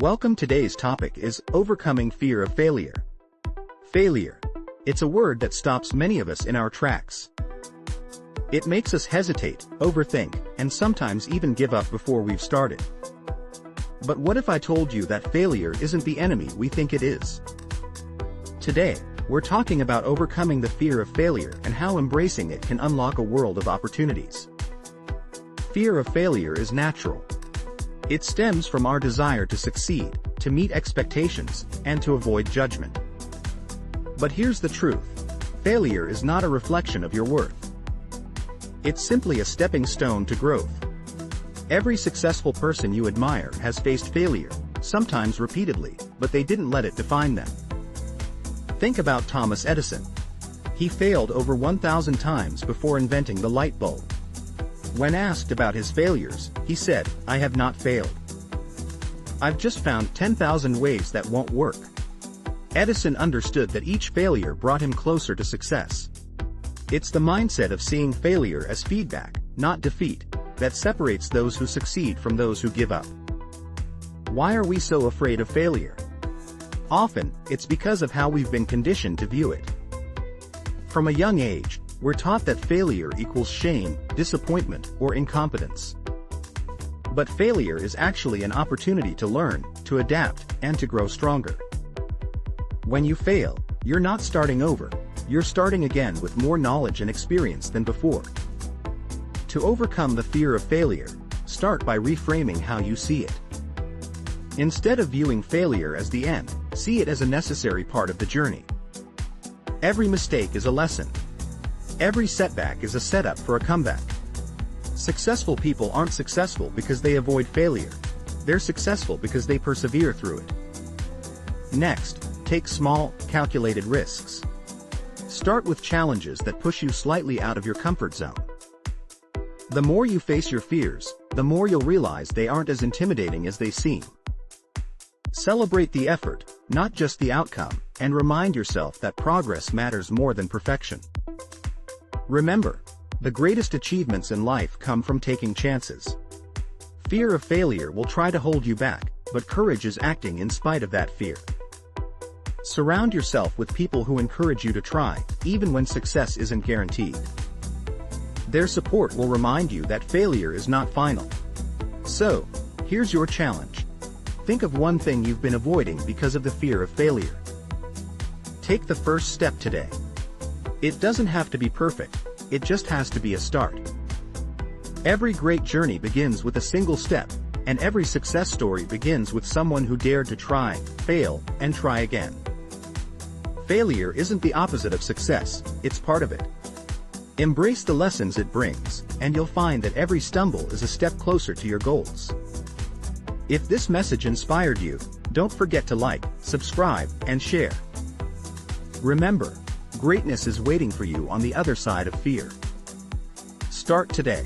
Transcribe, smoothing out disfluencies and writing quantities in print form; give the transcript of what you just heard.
Welcome. Today's topic is overcoming fear of failure. Failure. It's a word that stops many of us in our tracks. It makes us hesitate, overthink, and sometimes even give up before we've started. But what if I told you that failure isn't the enemy we think it is? Today, we're talking about overcoming the fear of failure and how embracing it can unlock a world of opportunities. Fear of failure is natural. It stems from our desire to succeed, to meet expectations, and to avoid judgment. But here's the truth. Failure is not a reflection of your worth. It's simply a stepping stone to growth. Every successful person you admire has faced failure, sometimes repeatedly, but they didn't let it define them. Think about Thomas Edison. He failed over 1,000 times before inventing the light bulb. When asked about his failures, he said, "I have not failed. I've just found 10,000 ways that won't work." Edison understood that each failure brought him closer to success. It's the mindset of seeing failure as feedback, not defeat, that separates those who succeed from those who give up. Why are we so afraid of failure? Often, it's because of how we've been conditioned to view it. From a young age, we're taught that failure equals shame, disappointment, or incompetence. But failure is actually an opportunity to learn, to adapt, and to grow stronger. When you fail, you're not starting over, you're starting again with more knowledge and experience than before. To overcome the fear of failure, start by reframing how you see it. Instead of viewing failure as the end, see it as a necessary part of the journey. Every mistake is a lesson. Every setback is a setup for a comeback. Successful people aren't successful because they avoid failure. They're successful because they persevere through it. Next, take small, calculated risks. Start with challenges that push you slightly out of your comfort zone. The more you face your fears, the more you'll realize they aren't as intimidating as they seem. Celebrate the effort, not just the outcome, and remind yourself that progress matters more than perfection. Remember, the greatest achievements in life come from taking chances. Fear of failure will try to hold you back, but courage is acting in spite of that fear. Surround yourself with people who encourage you to try, even when success isn't guaranteed. Their support will remind you that failure is not final. So, here's your challenge. Think of one thing you've been avoiding because of the fear of failure. Take the first step today. It doesn't have to be perfect, it just has to be a start. Every great journey begins with a single step, and every success story begins with someone who dared to try, fail, and try again. Failure isn't the opposite of success, it's part of it. Embrace the lessons it brings, and you'll find that every stumble is a step closer to your goals. If this message inspired you, don't forget to like, subscribe, and share. Remember, greatness is waiting for you on the other side of fear. Start today.